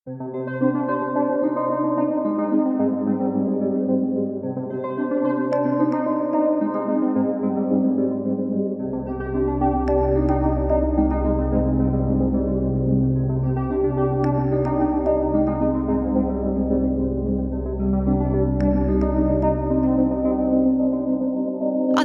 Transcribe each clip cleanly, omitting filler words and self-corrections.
On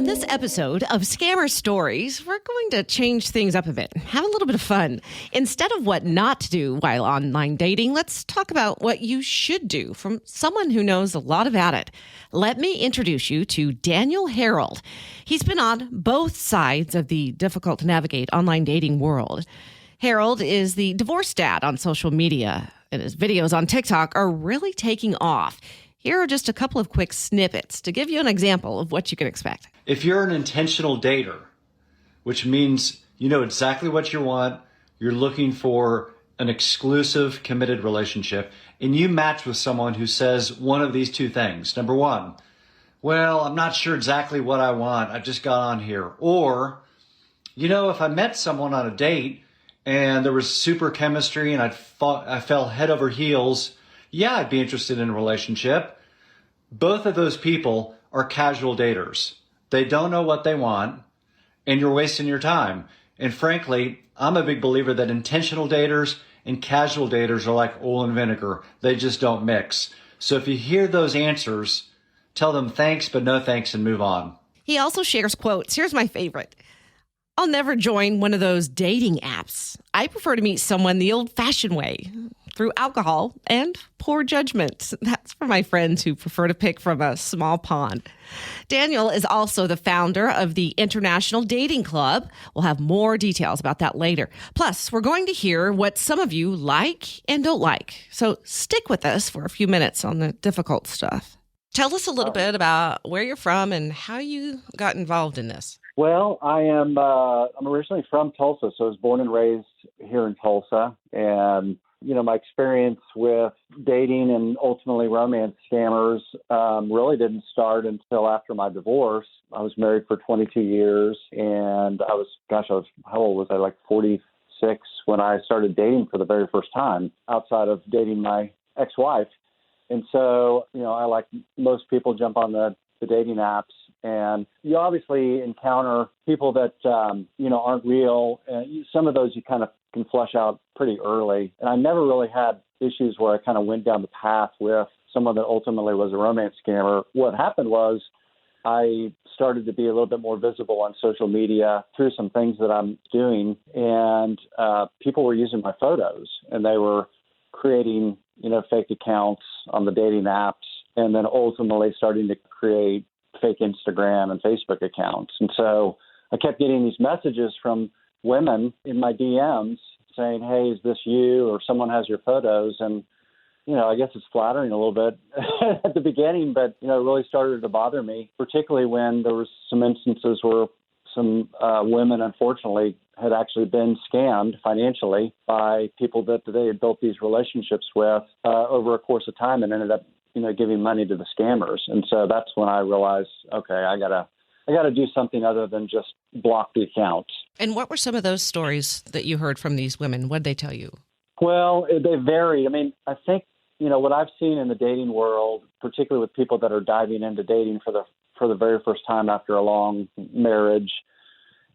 this episode of Scammer Stories, we're going to change things up a bit, have a little bit of fun. Instead of what not to do while online dating, let's talk about what you should do from someone who knows a lot about it. Let me introduce you to Daniel Harrold. He's been on both sides of the difficult to navigate online dating world. Harrold is the divorce dad on social media, and his videos on TikTok are really taking off. Here are just a couple of quick snippets to give you an example of what you can expect. If you're an intentional dater, which means you know exactly what you want, you're looking for an exclusive, committed relationship, and you match with someone who says one of these two things. Number one, well, I'm not sure exactly what I want. I just got on here. Or, if I met someone on a date and there was super chemistry and I fell head over heels, yeah, I'd be interested in a relationship. Both of those people are casual daters. They don't know what they want, and you're wasting your time. And frankly, I'm a big believer that intentional daters and casual daters are like oil and vinegar. They just don't mix. So if you hear those answers, tell them thanks, but no thanks, and move on. He also shares quotes. Here's my favorite. I'll never join one of those dating apps. I prefer to meet someone the old-fashioned way, through alcohol and poor judgment. That's for my friends who prefer to pick from a small pond. Daniel is also the founder of the International Dating Club. We'll have more details about that later. Plus, we're going to hear what some of you like and don't like. So stick with us for a few minutes on the difficult stuff. Tell us a little bit about where you're from and how you got involved in this. Well, I'm originally from Tulsa, so I was born and raised here in Tulsa. And, my experience with dating and ultimately romance scammers really didn't start until after my divorce. I was married for 22 years, and how old was I? Like 46 when I started dating for the very first time outside of dating my ex-wife. And so, I, like most people, jump on the dating apps, and you obviously encounter people that, aren't real. Some of those you kind of can flush out pretty early. And I never really had issues where I kind of went down the path with someone that ultimately was a romance scammer. What happened was I started to be a little bit more visible on social media through some things that I'm doing, and people were using my photos, and they were creating, fake accounts on the dating apps, and then ultimately starting to create fake Instagram and Facebook accounts. And so I kept getting these messages from women in my DMs saying, hey, is this you? Or someone has your photos. And, I guess it's flattering a little bit at the beginning, but, it really started to bother me, particularly when there was some instances where some women, unfortunately, had actually been scammed financially by people that they had built these relationships with over a course of time, and ended up giving money to the scammers. And so that's when I realized, okay, I gotta do something other than just block the accounts. And what were some of those stories that you heard from these women? What did they tell you? Well, they varied. I mean, I think, what I've seen in the dating world, particularly with people that are diving into dating for the very first time after a long marriage,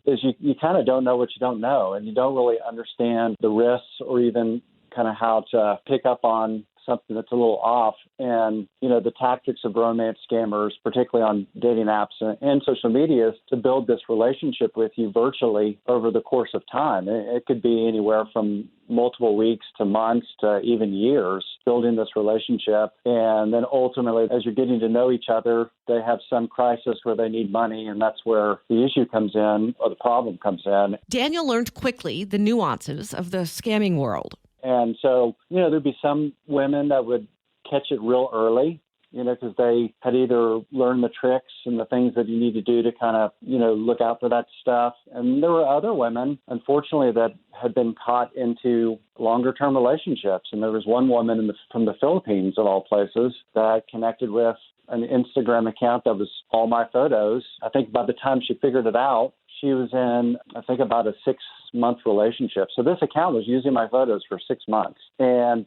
is you kind of don't know what you don't know, and you don't really understand the risks or even kind of how to pick up on something that's a little off. And, the tactics of romance scammers, particularly on dating apps and social media, is to build this relationship with you virtually over the course of time. It could be anywhere from multiple weeks to months to even years, building this relationship. And then ultimately, as you're getting to know each other, they have some crisis where they need money, and that's where the issue comes in, or the problem comes in. Daniel learned quickly the nuances of the scamming world. And so, there'd be some women that would catch it real early, because they had either learned the tricks and the things that you need to do to kind of, look out for that stuff. And there were other women, unfortunately, that had been caught into longer-term relationships. And there was one woman from the Philippines, of all places, that connected with an Instagram account that was all my photos. I think by the time she figured it out, she was in, I think, about a 6-month relationship. So this account was using my photos for 6 months. And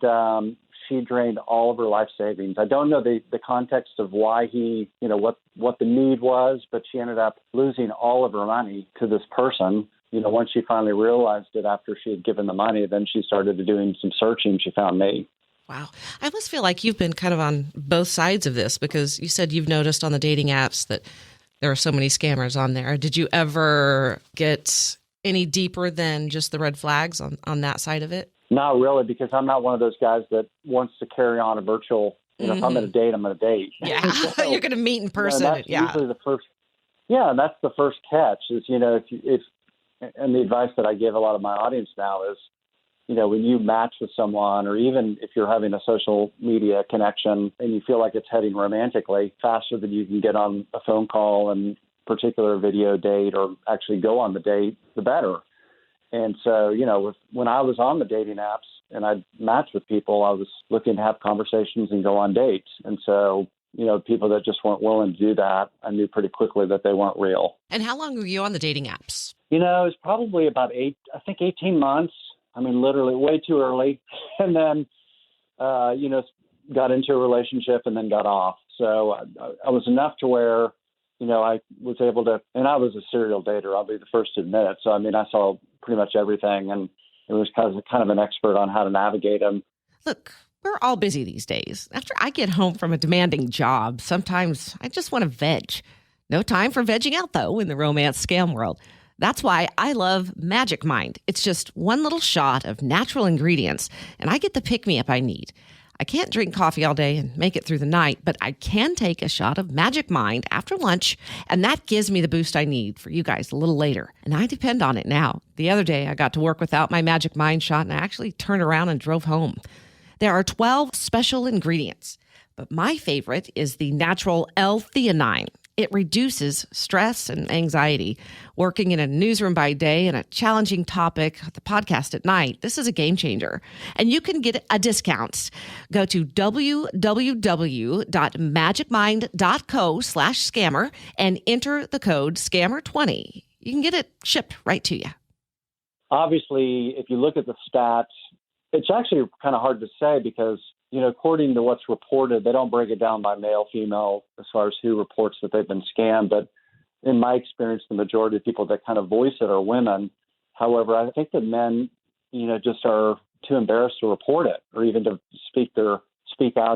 she drained all of her life savings. I don't know the context of why what the need was, but she ended up losing all of her money to this person. Once she finally realized it after she had given the money, then she started doing some searching. She found me. Wow. I almost feel like you've been kind of on both sides of this, because you said you've noticed on the dating apps that there are so many scammers on there. Did you ever get any deeper than just the red flags on that side of it? Not really, because I'm not one of those guys that wants to carry on a virtual, if I'm going to date, I'm going to date. Yeah, So, you're going to meet in person. That's usually the first. Yeah, that's the first catch is, and the advice that I give a lot of my audience now is, when you match with someone, or even if you're having a social media connection and you feel like it's heading romantically, faster than you can get on a phone call and particular video date or actually go on the date, the better. And so, when I was on the dating apps and I'd match with people, I was looking to have conversations and go on dates. And so, people that just weren't willing to do that, I knew pretty quickly that they weren't real. And how long were you on the dating apps? It was probably about 18 months. I mean, literally way too early. And then, got into a relationship and then got off. So I was enough to where, I was able to, and I was a serial dater. I'll be the first to admit it. So, I mean, I saw pretty much everything, and it was kind of an expert on how to navigate them. Look, we're all busy these days. After I get home from a demanding job, sometimes I just want to veg. No time for vegging out, though, in the romance scam world. That's why I love Magic Mind. It's just one little shot of natural ingredients, and I get the pick-me-up I need. I can't drink coffee all day and make it through the night, but I can take a shot of Magic Mind after lunch, and that gives me the boost I need for you guys a little later. And I depend on it now. The other day, I got to work without my Magic Mind shot, and I actually turned around and drove home. There are 12 special ingredients, but my favorite is the natural L-theanine. It reduces stress and anxiety. Working in a newsroom by day and a challenging topic, the podcast at night, this is a game changer. And you can get a discount. Go to www.magicmind.co/scammer and enter the code SCAMMER20. You can get it shipped right to you. Obviously, if you look at the stats, it's actually kind of hard to say because, according to what's reported, they don't break it down by male, female, as far as who reports that they've been scammed. But in my experience, the majority of people that kind of voice it are women. However, I think that men, just are too embarrassed to report it or even to speak out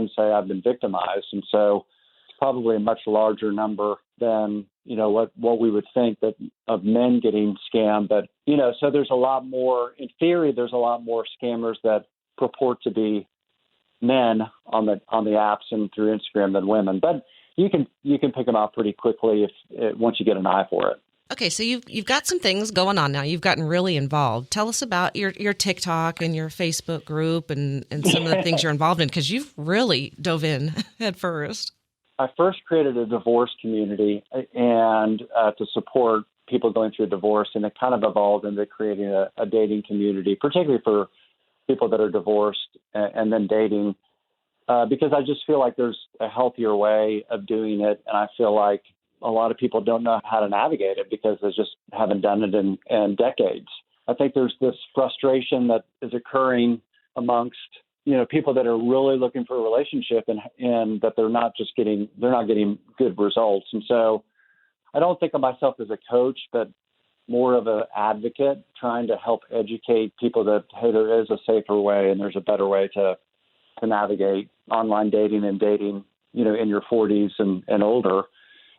and say, I've been victimized. And so it's probably a much larger number than, what we would think that of men getting scammed. But, so there's a lot more, in theory, there's a lot more scammers that purport to be men on the apps and through Instagram than women. But you can pick them out pretty quickly once you get an eye for it. Okay, so you've got some things going on now. You've gotten really involved. Tell us about your TikTok and your Facebook group and some of the things you're involved in, because you've really dove in head first. I first created a divorce community and to support people going through a divorce, and it kind of evolved into creating a dating community, particularly for people that are divorced and then dating, because I just feel like there's a healthier way of doing it, and I feel like a lot of people don't know how to navigate it because they just haven't done it in decades. I think there's this frustration that is occurring amongst people that are really looking for a relationship and that they're not getting good results. And so I don't think of myself as a coach, but more of an advocate trying to help educate people that, hey, there is a safer way and there's a better way to navigate online dating and dating, in your 40s and older.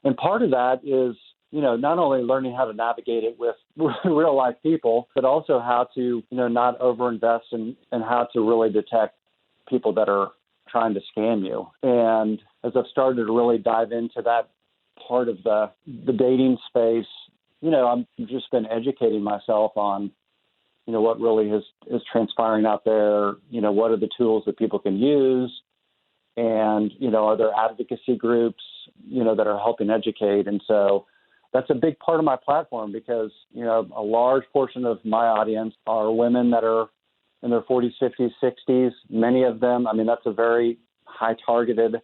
And part of that is, not only learning how to navigate it with real life people, but also how to, not overinvest and how to really detect people that are trying to scam you. And as I've started to really dive into that part of the dating space, I've just been educating myself on, what really is transpiring out there, what are the tools that people can use, and, are there advocacy groups, that are helping educate. And so that's a big part of my platform because, a large portion of my audience are women that are in their 40s, 50s, 60s. Many of them, that's a very high targeted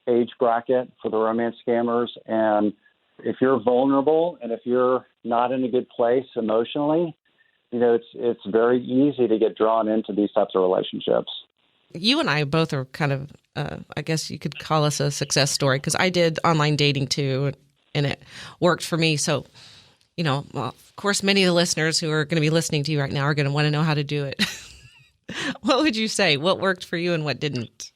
age bracket for the romance scammers. And If you're vulnerable and if you're not in a good place emotionally, it's very easy to get drawn into these types of relationships. You and I both are kind of, I guess you could call us a success story, because I did online dating too, and it worked for me. So, well, of course, many of the listeners who are going to be listening to you right now are going to want to know how to do it. What would you say? What worked for you and what didn't?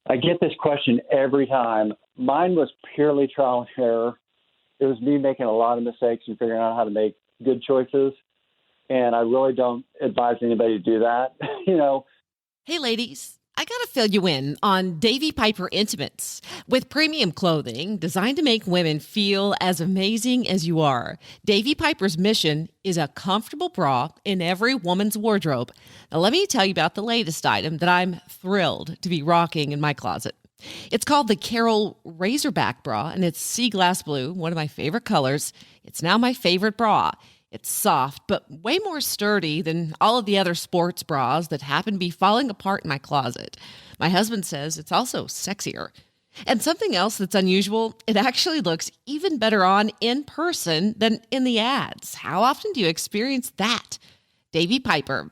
I get this question every time. Mine was purely trial and error. It was me making a lot of mistakes and figuring out how to make good choices. And I really don't advise anybody to do that. Hey, ladies. I got to fill you in on Davy Piper Intimates. With premium clothing designed to make women feel as amazing as you are, Davy Piper's mission is a comfortable bra in every woman's wardrobe. Now, let me tell you about the latest item that I'm thrilled to be rocking in my closet. It's called the Carol Razorback Bra, and it's sea glass blue, one of my favorite colors. It's now my favorite bra. It's soft, but way more sturdy than all of the other sports bras that happen to be falling apart in my closet. My husband says it's also sexier. And something else that's unusual, it actually looks even better on in person than in the ads. How often do you experience that? Davy Piper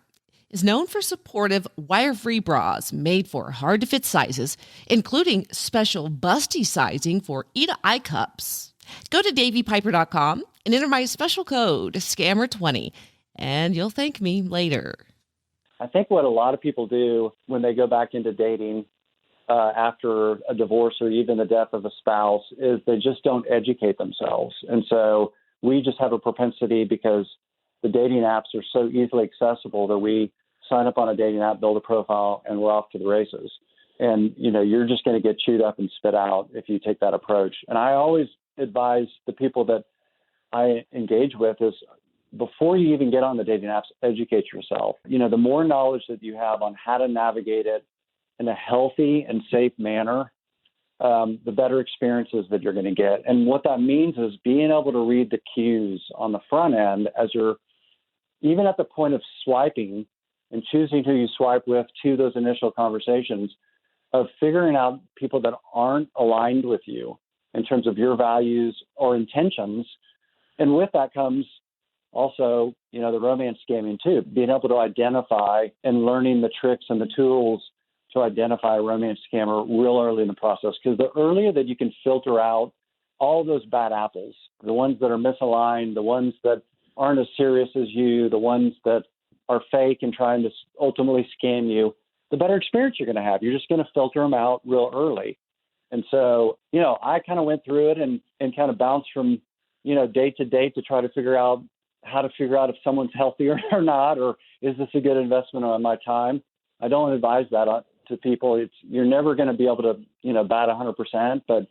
is known for supportive wire-free bras made for hard-to-fit sizes, including special busty sizing for Eda eye cups. Go to davypiper.com and enter my special code, SCAMMER20, and you'll thank me later. I think what a lot of people do when they go back into dating after a divorce or even the death of a spouse is they just don't educate themselves. And so we just have a propensity, because the dating apps are so easily accessible, that we sign up on a dating app, build a profile, and we're off to the races. And, you're just going to get chewed up and spit out if you take that approach. And I always advise the people that I engage with is, before you even get on the dating apps, educate yourself. The more knowledge that you have on how to navigate it in a healthy and safe manner, the better experiences that you're going to get. And what that means is being able to read the cues on the front end as you're even at the point of swiping and choosing who you swipe with to those initial conversations, of figuring out people that aren't aligned with you in terms of your values or intentions. And with that comes also, the romance scamming too, being able to identify and learning the tricks and the tools to identify a romance scammer real early in the process. Because the earlier that you can filter out all those bad apples, the ones that are misaligned, the ones that aren't as serious as you, the ones that are fake and trying to ultimately scam you, the better experience you're going to have. You're just going to filter them out real early. And so, I kind of went through it and kind of bounced from, date to date to try to figure out how to figure out if someone's healthy or not, or is this a good investment on my time? I don't advise that to people. You're never going to be able to, bat 100%, but,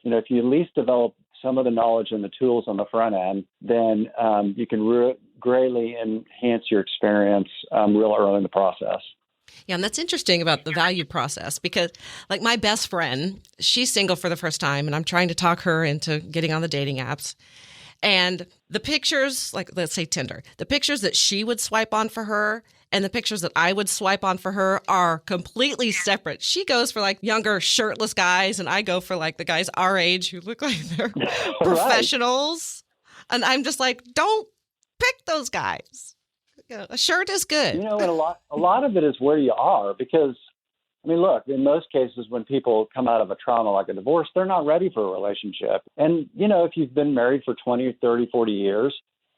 if you at least develop some of the knowledge and the tools on the front end, then you can greatly enhance your experience real early in the process. Yeah, and that's interesting about the value process, because like my best friend, she's single for the first time, and I'm trying to talk her into getting on the dating apps. And the pictures, like let's say Tinder, the pictures that she would swipe on for her and the pictures that I would swipe on for her are completely separate. She goes for like younger shirtless guys, and I go for like the guys our age who look like they're professionals. And I'm just like, don't pick those guys. A shirt is good. And a lot of it is where you are, because, look, in most cases when people come out of a trauma like a divorce, they're not ready for a relationship. And, if you've been married for 20, 30, 40 years,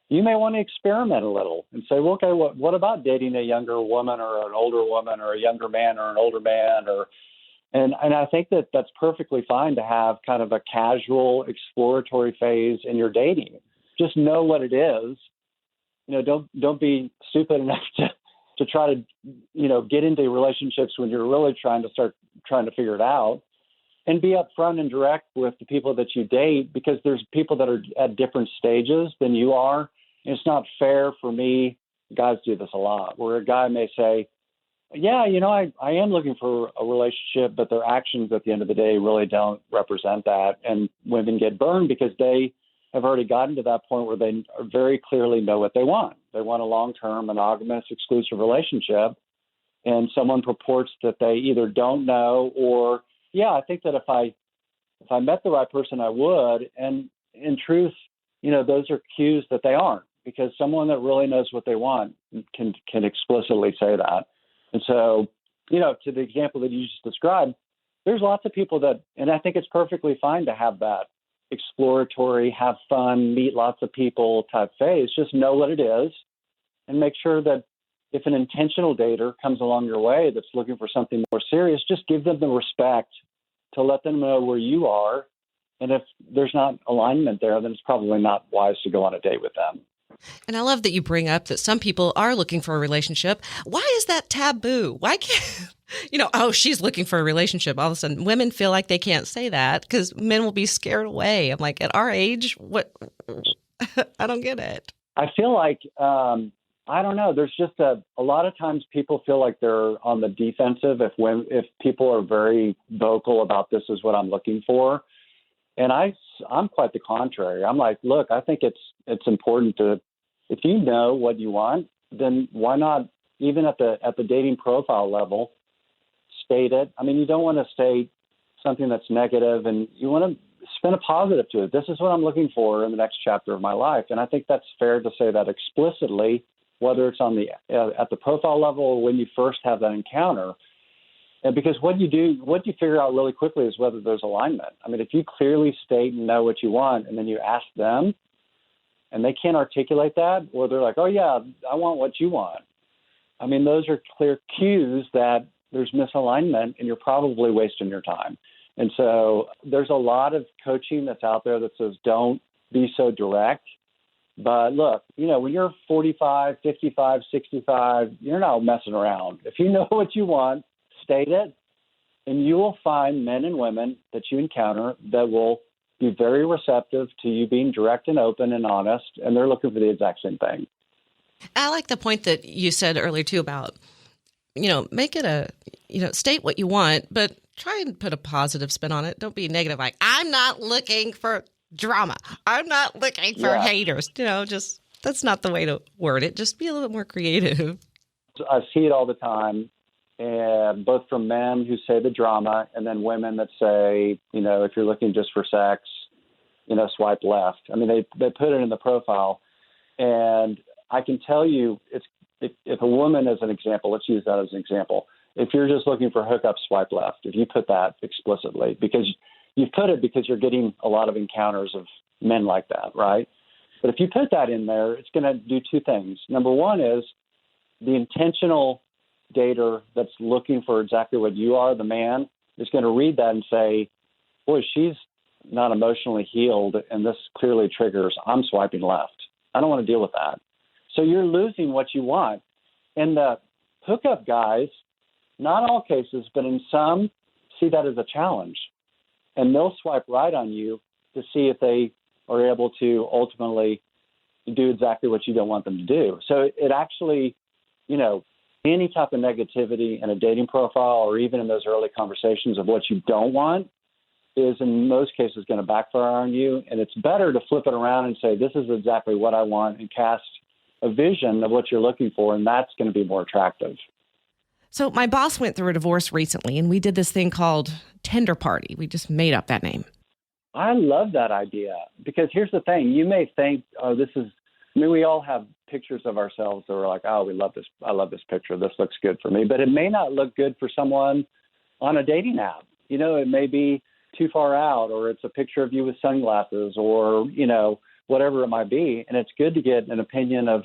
you may want to experiment a little and say, well, okay, what about dating a younger woman or an older woman or a younger man or an older man? And I think that that's perfectly fine to have kind of a casual exploratory phase in your dating. Just know what it is. Don't be stupid enough to try to, get into relationships when you're really trying to figure it out, and be upfront and direct with the people that you date, because there's people that are at different stages than you are. And it's not fair for me. Guys do this a lot, where a guy may say, yeah, I am looking for a relationship, but their actions at the end of the day really don't represent that. And women get burned because they have already gotten to that point where they very clearly know what they want. They want a long-term, monogamous, exclusive relationship. And someone purports that they either don't know or, yeah, I think that if I met the right person, I would. And in truth, those are cues that they aren't, because someone that really knows what they want can explicitly say that. And so, to the example that you just described, there's lots of people that, and I think it's perfectly fine to have that exploratory, have fun, meet lots of people type phase. Just know what it is and make sure that if an intentional dater comes along your way that's looking for something more serious, just give them the respect to let them know where you are. And if there's not alignment there, then it's probably not wise to go on a date with them. And I love that you bring up that some people are looking for a relationship. Why is that taboo? Why can't, oh, she's looking for a relationship. All of a sudden, women feel like they can't say that because men will be scared away. I'm like, at our age, what? I don't get it. I feel like, I don't know. There's just a lot of times people feel like they're on the defensive if people are very vocal about this is what I'm looking for. And I'm quite the contrary. I'm like, look, I think it's important to, if you know what you want, then why not, even at the dating profile level, state it. I mean, you don't want to state something that's negative, and you want to spin a positive to it. This is what I'm looking for in the next chapter of my life. And I think that's fair to say that explicitly, whether it's on the at the profile level or when you first have that encounter. And because what you figure out really quickly is whether there's alignment. I mean, if you clearly state and know what you want, and then you ask them, and they can't articulate that, or they're like, oh yeah, I want what you want. I mean, those are clear cues that there's misalignment, and you're probably wasting your time. And so there's a lot of coaching that's out there that says don't be so direct. But look, when you're 45, 55, 65, you're not messing around. If you know what you want, state it, and you will find men and women that you encounter that will be very receptive to you being direct and open and honest, and they're looking for the exact same thing. I like the point that you said earlier, too, about, make it state what you want, but try and put a positive spin on it. Don't be negative, like, I'm not looking for drama. I'm not looking for haters. Just that's not the way to word it. Just be a little bit more creative. I see it all the time, and both from men who say the drama, and then women that say, if you're looking just for sex, swipe left. I mean, they put it in the profile, and I can tell you, if a woman, as an example, let's use that as an example. If you're just looking for hookup, swipe left. If you put that explicitly, because you've put it because you're getting a lot of encounters of men like that, right? But if you put that in there, it's going to do two things. Number one is the intentional dater that's looking for exactly what you are, the man, is going to read that and say, boy, she's not emotionally healed, and this clearly triggers, I'm swiping left. I don't want to deal with that. So you're losing what you want. And the hookup guys, not all cases, but in some, see that as a challenge. And they'll swipe right on you to see if they are able to ultimately do exactly what you don't want them to do. So it actually, any type of negativity in a dating profile, or even in those early conversations of what you don't want, is in most cases going to backfire on you. And it's better to flip it around and say, this is exactly what I want, and cast a vision of what you're looking for, and that's going to be more attractive. So my boss went through a divorce recently, and we did this thing called Tender Party. We just made up that name. I love that idea, because here's the thing. You may think, we all have pictures of ourselves that we're like, oh, we love this. I love this picture. This looks good for me. But it may not look good for someone on a dating app. It may be too far out, or it's a picture of you with sunglasses, or, whatever it might be. And it's good to get an opinion of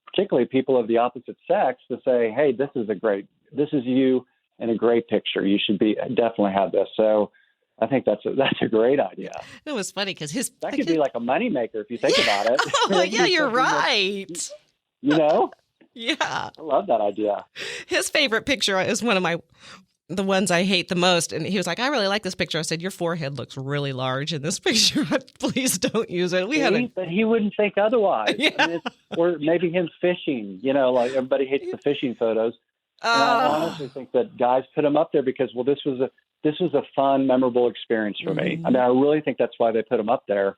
particularly people of the opposite sex to say, hey, this is you in a great picture. You should definitely have this. So I think that's a great idea. It was funny because that could be like a moneymaker if you think about it. Oh, yeah, you're right. Yeah. I love that idea. His favorite picture is the ones I hate the most. And he was like, I really like this picture. I said, your forehead looks really large in this picture. Please don't use it. But he wouldn't think otherwise. Yeah. I mean, or maybe him fishing, like everybody hates the fishing photos. And I honestly think that guys put them up there because, this was a fun, memorable experience for me. I mean, I really think that's why they put them up there.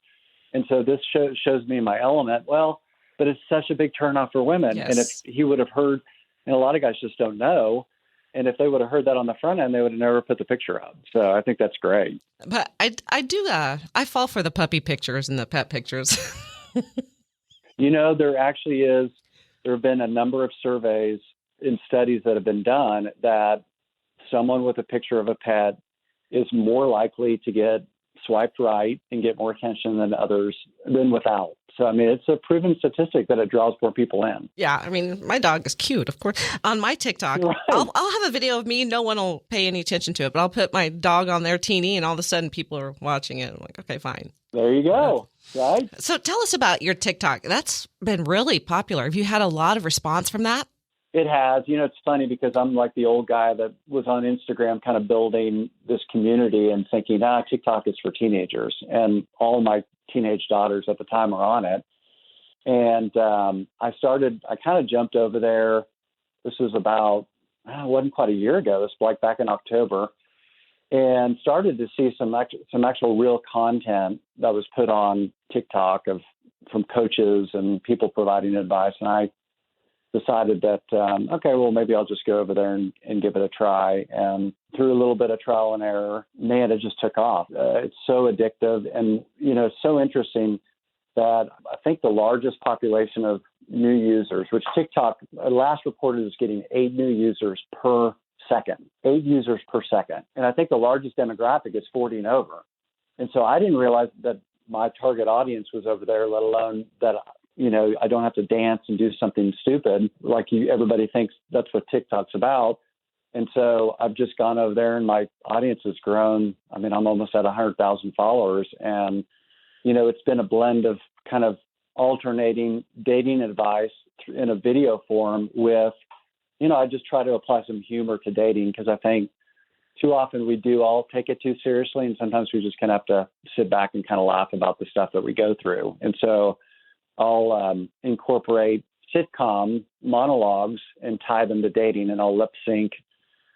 And so this shows me my element. Well, but it's such a big turnoff for women. Yes. And if he would have heard, and a lot of guys just don't know, And if they would have heard that on the front end, they would have never put the picture up. So I think that's great. But I fall for the puppy pictures and the pet pictures. There have been a number of surveys and studies that have been done that someone with a picture of a pet is more likely to get swiped right and get more attention than others than without. So, I mean, it's a proven statistic that it draws more people in. Yeah, I mean, my dog is cute, of course. On my TikTok, right. I'll have a video of me. No one will pay any attention to it, but I'll put my dog on there, teeny, and all of a sudden people are watching it. I'm like, okay, fine. There you go. Right? So tell us about your TikTok. That's been really popular. Have you had a lot of response from that? It has. It's funny because I'm like the old guy that was on Instagram kind of building this community and thinking, TikTok is for teenagers. And all of my teenage daughters at the time are on it. And I kind of jumped over there. This was about, it wasn't quite a year ago. This was like back in October. And started to see some actual real content that was put on TikTok from coaches and people providing advice. And I decided that, maybe I'll just go over there and give it a try. And through a little bit of trial and error, man, it just took off. It's so addictive. And, it's so interesting that I think the largest population of new users, which TikTok last reported is getting 8 new users per second, 8 users per second. And I think the largest demographic is 40 and over. And so I didn't realize that my target audience was over there, let alone that, I don't have to dance and do something stupid like everybody thinks that's what TikTok's about. And so I've just gone over there and my audience has grown. I mean, I'm almost at 100,000 followers. And, it's been a blend of kind of alternating dating advice in a video form with, I just try to apply some humor to dating because I think too often we do all take it too seriously. And sometimes we just kind of have to sit back and kind of laugh about the stuff that we go through. And so I'll incorporate sitcom monologues and tie them to dating, and I'll lip sync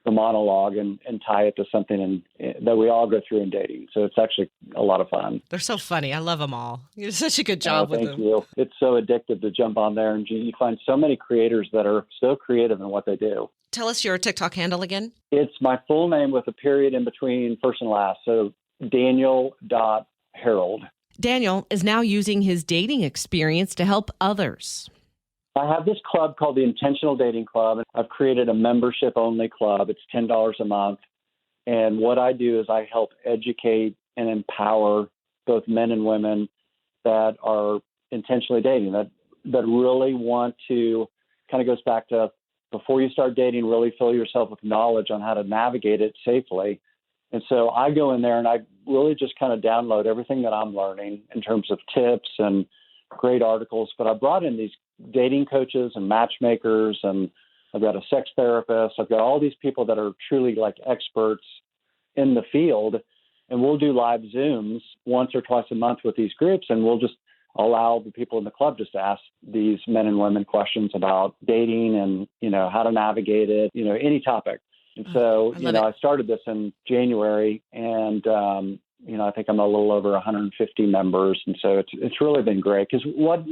the monologue and tie it to something that we all go through in dating. So it's actually a lot of fun. They're so funny. I love them all. You do such a good job with them. Thank you. It's so addictive to jump on there, and you find so many creators that are so creative in what they do. Tell us your TikTok handle again. It's my full name with a period in between first and last. So Daniel.Harrold. Daniel is now using his dating experience to help others. I have this club called the Intentional Dating Club. I've created a membership-only club. It's $10 a month. And what I do is I help educate and empower both men and women that are intentionally dating, that really want to, kind of goes back to before you start dating, really fill yourself with knowledge on how to navigate it safely. And so I go in there and I really just kind of download everything that I'm learning in terms of tips and great articles. But I brought in these dating coaches and matchmakers, and I've got a sex therapist. I've got all these people that are truly like experts in the field. And we'll do live Zooms once or twice a month with these groups. And we'll just allow the people in the club just to ask these men and women questions about dating and, how to navigate it, any topic. And so, I started this in January, and, I think I'm a little over 150 members. And so it's really been great because what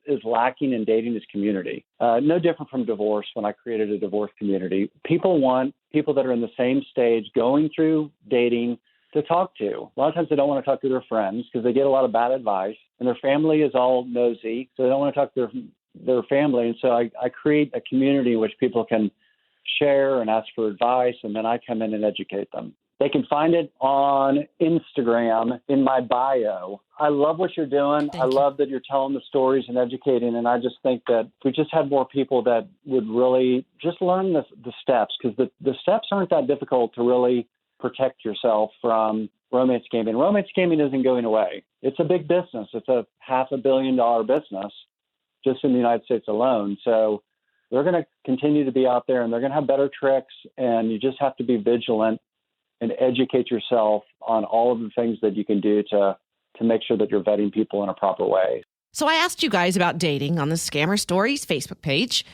is lacking in dating is community. No different from divorce when I created a divorce community. People want people that are in the same stage going through dating to talk to. A lot of times they don't want to talk to their friends because they get a lot of bad advice, and their family is all nosy, so they don't want to talk to their family. And so I create a community in which people can share and ask for advice, and then I come in and educate them. They can find it on Instagram in my bio. I love what you're doing. I love that you're telling the stories and educating. And I just think that if we just had more people that would really just learn the steps, because the steps aren't that difficult to really protect yourself from romance gaming. Romance gaming isn't going away. It's a big business. It's a $500 million business just in the United States alone. So they're going to continue to be out there, and they're going to have better tricks, and you just have to be vigilant and educate yourself on all of the things that you can do to make sure that you're vetting people in a proper way. So I asked you guys about dating on the Scammer Stories Facebook page.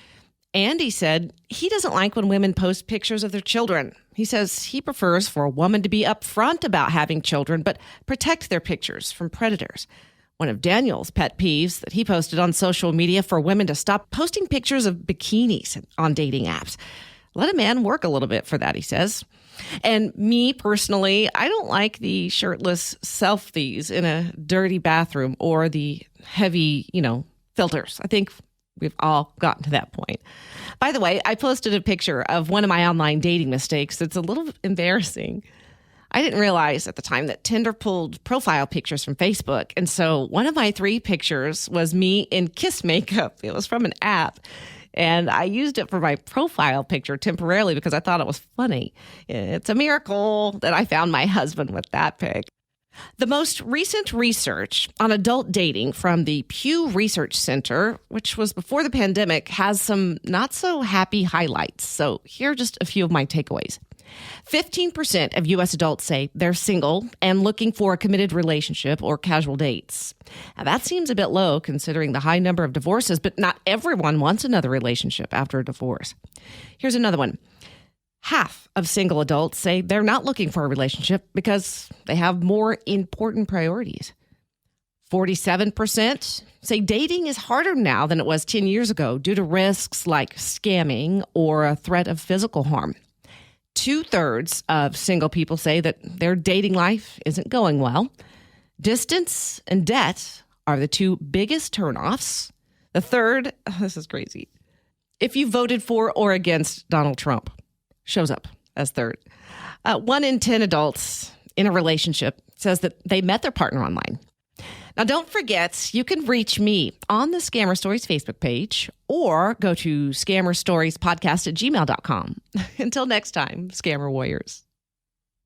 Andy said he doesn't like when women post pictures of their children. He says he prefers for a woman to be upfront about having children, but protect their pictures from predators. One of Daniel's pet peeves that he posted on social media for women to stop posting pictures of bikinis on dating apps. Let a man work a little bit for that, he says. And me personally, I don't like the shirtless selfies in a dirty bathroom or the heavy, filters. I think we've all gotten to that point. By the way, I posted a picture of one of my online dating mistakes that's a little embarrassing. I didn't realize at the time that Tinder pulled profile pictures from Facebook. And so one of my 3 pictures was me in kiss makeup. It was from an app. And I used it for my profile picture temporarily because I thought it was funny. It's a miracle that I found my husband with that pic. The most recent research on adult dating from the Pew Research Center, which was before the pandemic, has some not so happy highlights. So here are just a few of my takeaways. 15% of U.S. adults say they're single and looking for a committed relationship or casual dates. Now, that seems a bit low considering the high number of divorces, but not everyone wants another relationship after a divorce. Here's another one. Half of single adults say they're not looking for a relationship because they have more important priorities. 47% say dating is harder now than it was 10 years ago due to risks like scamming or a threat of physical harm. 2/3 of single people say that their dating life isn't going well. Distance and debt are the 2 biggest turnoffs. The third, this is crazy. If you voted for or against Donald Trump, shows up as third. 1 in 10 adults in a relationship says that they met their partner online. Now, don't forget, you can reach me on the Scammer Stories Facebook page or go to scammerstoriespodcast@gmail.com. Until next time, Scammer Warriors.